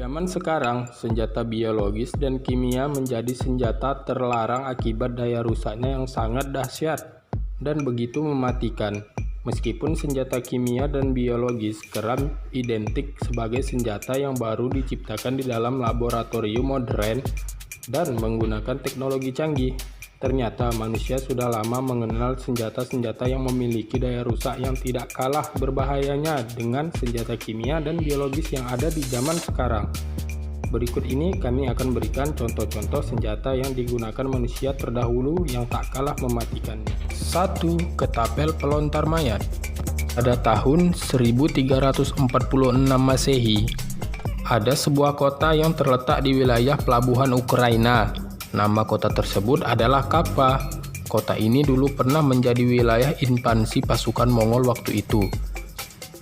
zaman sekarang, senjata biologis dan kimia menjadi senjata terlarang akibat daya rusaknya yang sangat dahsyat dan begitu mematikan. Meskipun senjata kimia dan biologis kerap identik sebagai senjata yang baru diciptakan di dalam laboratorium modern dan menggunakan teknologi canggih, ternyata manusia sudah lama mengenal senjata-senjata yang memiliki daya rusak yang tidak kalah berbahayanya dengan senjata kimia dan biologis yang ada di zaman sekarang. Berikut ini kami akan berikan contoh-contoh senjata yang digunakan manusia terdahulu yang tak kalah mematikannya. 1. Ketapel pelontar mayat. Pada tahun 1346 Masehi, ada sebuah kota yang terletak di wilayah pelabuhan Ukraina. Nama kota tersebut adalah Kapa. Kota ini dulu pernah menjadi wilayah invasi pasukan Mongol waktu itu.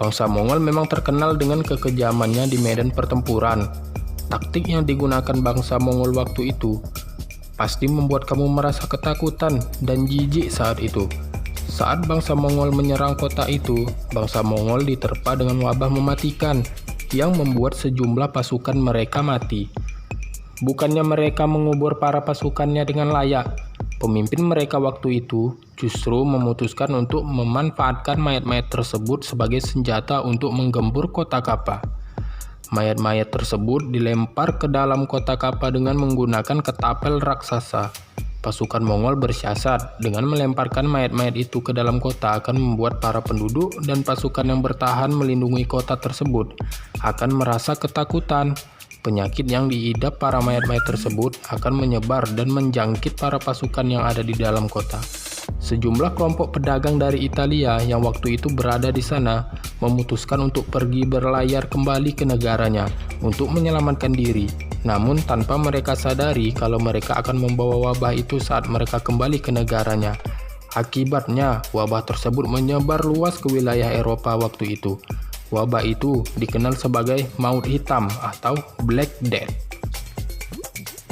Bangsa Mongol memang terkenal dengan kekejamannya di medan pertempuran. Taktik yang digunakan bangsa Mongol waktu itu pasti membuat kamu merasa ketakutan dan jijik saat itu. Saat bangsa Mongol menyerang kota itu, bangsa Mongol diterpa dengan wabah mematikan yang membuat sejumlah pasukan mereka mati. Bukannya mereka mengubur para pasukannya dengan layak, pemimpin mereka waktu itu justru memutuskan untuk memanfaatkan mayat-mayat tersebut sebagai senjata untuk menggempur kota Kapa. Mayat-mayat tersebut dilempar ke dalam kota Kapa dengan menggunakan ketapel raksasa. Pasukan Mongol bersiasat dengan melemparkan mayat-mayat itu ke dalam kota akan membuat para penduduk dan pasukan yang bertahan melindungi kota tersebut akan merasa ketakutan. Penyakit yang diidap para mayat-mayat tersebut akan menyebar dan menjangkit para pasukan yang ada di dalam kota. Sejumlah kelompok pedagang dari Italia yang waktu itu berada di sana memutuskan untuk pergi berlayar kembali ke negaranya untuk menyelamatkan diri. Namun tanpa mereka sadari kalau mereka akan membawa wabah itu saat mereka kembali ke negaranya. Akibatnya, wabah tersebut menyebar luas ke wilayah Eropa waktu itu. Wabah itu dikenal sebagai maut hitam atau Black Death.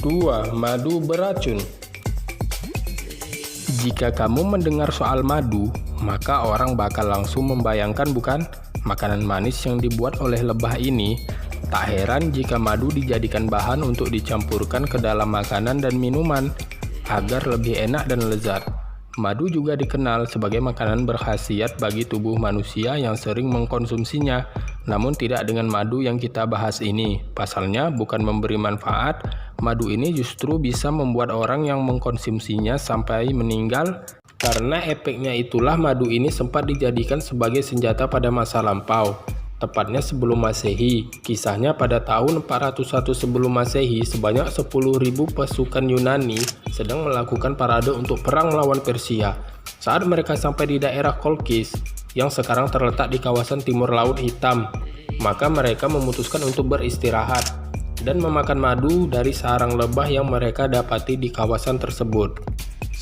2. Madu beracun. Jika kamu mendengar soal madu, maka orang bakal langsung membayangkan bukan? Makanan manis yang dibuat oleh lebah ini. Tak heran jika madu dijadikan bahan untuk dicampurkan ke dalam makanan dan minuman agar lebih enak dan lezat. Madu juga dikenal sebagai makanan berkhasiat bagi tubuh manusia yang sering mengkonsumsinya, namun tidak dengan madu yang kita bahas ini. Pasalnya bukan memberi manfaat, madu ini justru bisa membuat orang yang mengkonsumsinya sampai meninggal. Karena efeknya itulah madu ini sempat dijadikan sebagai senjata pada masa lampau. Tepatnya sebelum Masehi. Kisahnya pada tahun 401 sebelum Masehi, sebanyak 10.000 pasukan Yunani sedang melakukan parade untuk perang melawan Persia. Saat mereka sampai di daerah Kolkis, yang sekarang terletak di kawasan timur Laut Hitam, maka mereka memutuskan untuk beristirahat dan memakan madu dari sarang lebah yang mereka dapati di kawasan tersebut.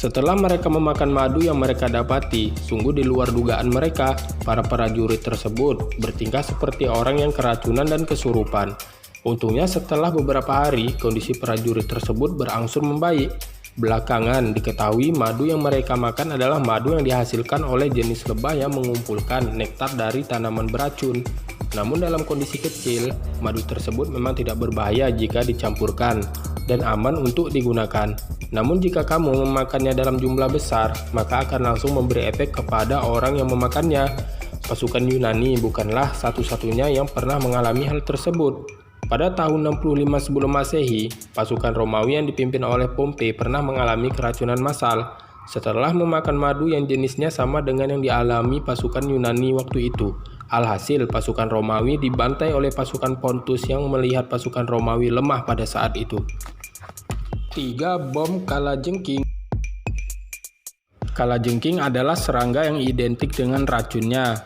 Setelah mereka memakan madu yang mereka dapati, sungguh di luar dugaan mereka, para prajurit tersebut bertingkah seperti orang yang keracunan dan kesurupan. Untungnya setelah beberapa hari, kondisi prajurit tersebut berangsur membaik. Belakangan diketahui madu yang mereka makan adalah madu yang dihasilkan oleh jenis lebah yang mengumpulkan nektar dari tanaman beracun. Namun dalam kondisi kecil, madu tersebut memang tidak berbahaya jika dicampurkan dan aman untuk digunakan. Namun jika kamu memakannya dalam jumlah besar, maka akan langsung memberi efek kepada orang yang memakannya. Pasukan Yunani bukanlah satu-satunya yang pernah mengalami hal tersebut. Pada tahun 65 sebelum Masehi, pasukan Romawi yang dipimpin oleh Pompei pernah mengalami keracunan massal setelah memakan madu yang jenisnya sama dengan yang dialami pasukan Yunani waktu itu. Alhasil, pasukan Romawi dibantai oleh pasukan Pontus yang melihat pasukan Romawi lemah pada saat itu. 3. Bom kalajengking. Kalajengking adalah serangga yang identik dengan racunnya.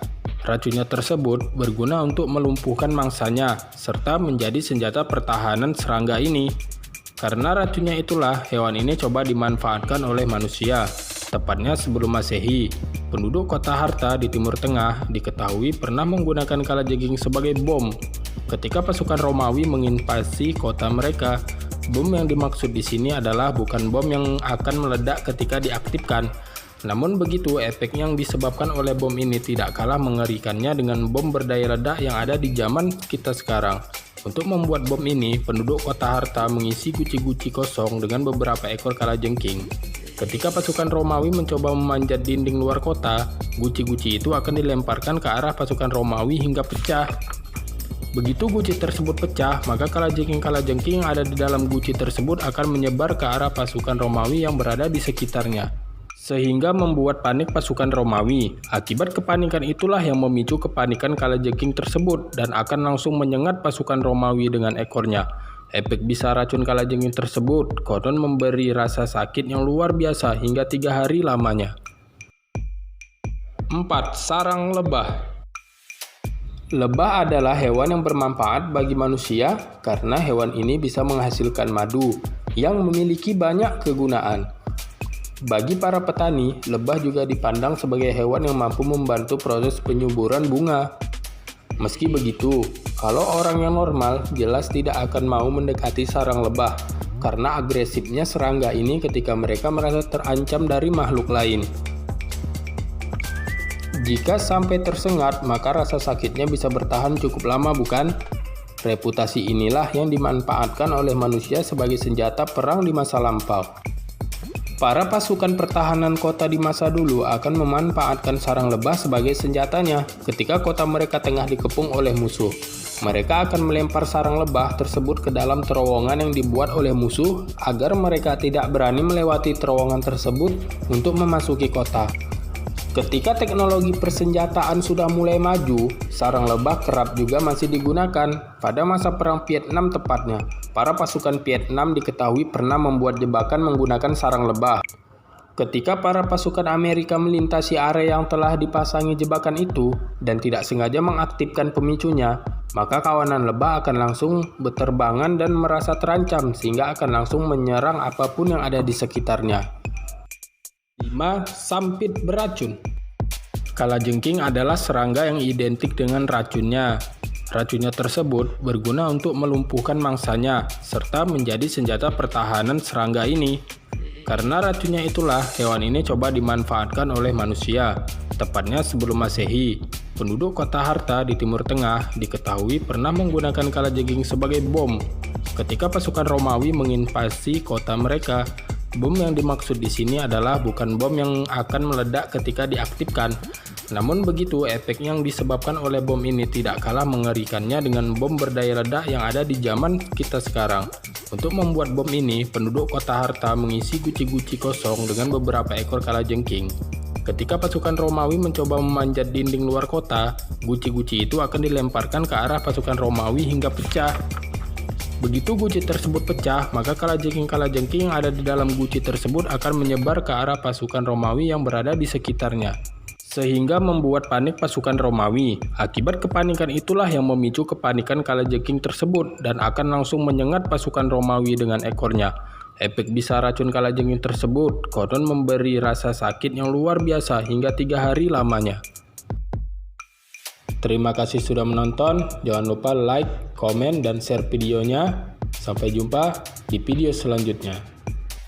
Racunnya tersebut berguna untuk melumpuhkan mangsanya, serta menjadi senjata pertahanan serangga ini. Karena racunnya itulah, hewan ini coba dimanfaatkan oleh manusia. Tepatnya sebelum Masehi, penduduk kota Harta di Timur Tengah diketahui pernah menggunakan kalajengking sebagai bom. Ketika pasukan Romawi menginvasi kota mereka, bom yang dimaksud di sini adalah bukan bom yang akan meledak ketika diaktifkan. Namun begitu, efek yang disebabkan oleh bom ini tidak kalah mengerikannya dengan bom berdaya ledak yang ada di zaman kita sekarang. Untuk membuat bom ini, penduduk kota Harta mengisi guci-guci kosong dengan beberapa ekor kalajengking. Ketika pasukan Romawi mencoba memanjat dinding luar kota, guci-guci itu akan dilemparkan ke arah pasukan Romawi hingga pecah. Begitu guci tersebut pecah, maka kalajengking-kalajengking yang ada di dalam guci tersebut akan menyebar ke arah pasukan Romawi yang berada di sekitarnya, sehingga membuat panik pasukan Romawi. Akibat kepanikan itulah yang memicu kepanikan kalajengking tersebut dan akan langsung menyengat pasukan Romawi dengan ekornya. Efek bisa racun kalajengking tersebut konon memberi rasa sakit yang luar biasa hingga 3 hari lamanya. 4. Sarang lebah. Lebah adalah hewan yang bermanfaat bagi manusia karena hewan ini bisa menghasilkan madu yang memiliki banyak kegunaan. Bagi para petani, lebah juga dipandang sebagai hewan yang mampu membantu proses penyuburan bunga. Meski begitu, kalau orang yang normal jelas tidak akan mau mendekati sarang lebah karena agresifnya serangga ini ketika mereka merasa terancam dari makhluk lain. Jika sampai tersengat, maka rasa sakitnya bisa bertahan cukup lama, bukan? Reputasi inilah yang dimanfaatkan oleh manusia sebagai senjata perang di masa lampau. Para pasukan pertahanan kota di masa dulu akan memanfaatkan sarang lebah sebagai senjatanya ketika kota mereka tengah dikepung oleh musuh. Mereka akan melempar sarang lebah tersebut ke dalam terowongan yang dibuat oleh musuh agar mereka tidak berani melewati terowongan tersebut untuk memasuki kota. Ketika teknologi persenjataan sudah mulai maju, sarang lebah kerap juga masih digunakan. Pada masa Perang Vietnam tepatnya, para pasukan Vietnam diketahui pernah membuat jebakan menggunakan sarang lebah. Ketika para pasukan Amerika melintasi area yang telah dipasangi jebakan itu dan tidak sengaja mengaktifkan pemicunya, maka kawanan lebah akan langsung berterbangan dan merasa terancam sehingga akan langsung menyerang apapun yang ada di sekitarnya. 5. Sampit beracun. Kalajengking adalah serangga yang identik dengan racunnya. Racunnya tersebut berguna untuk melumpuhkan mangsanya serta menjadi senjata pertahanan serangga ini. Karena racunnya itulah hewan ini coba dimanfaatkan oleh manusia. Tepatnya sebelum Masehi, penduduk kota Harta di Timur Tengah diketahui pernah menggunakan kalajengking sebagai bom. Ketika pasukan Romawi menginvasi kota mereka, bom yang dimaksud di sini adalah bukan bom yang akan meledak ketika diaktifkan. Namun begitu, efek yang disebabkan oleh bom ini tidak kalah mengerikannya dengan bom berdaya ledak yang ada di zaman kita sekarang. Untuk membuat bom ini, penduduk kota Harta mengisi guci-guci kosong dengan beberapa ekor kalajengking. Ketika pasukan Romawi mencoba memanjat dinding luar kota, guci-guci itu akan dilemparkan ke arah pasukan Romawi hingga pecah. Begitu guci tersebut pecah, maka kalajengking-kalajengking yang ada di dalam guci tersebut akan menyebar ke arah pasukan Romawi yang berada di sekitarnya, sehingga membuat panik pasukan Romawi. Akibat kepanikan itulah yang memicu kepanikan kalajengking tersebut dan akan langsung menyengat pasukan Romawi dengan ekornya. Efek bisa racun kalajengking tersebut konon memberi rasa sakit yang luar biasa hingga 3 hari lamanya. Terima kasih sudah menonton, jangan lupa like, komen, dan share videonya. Sampai jumpa di video selanjutnya.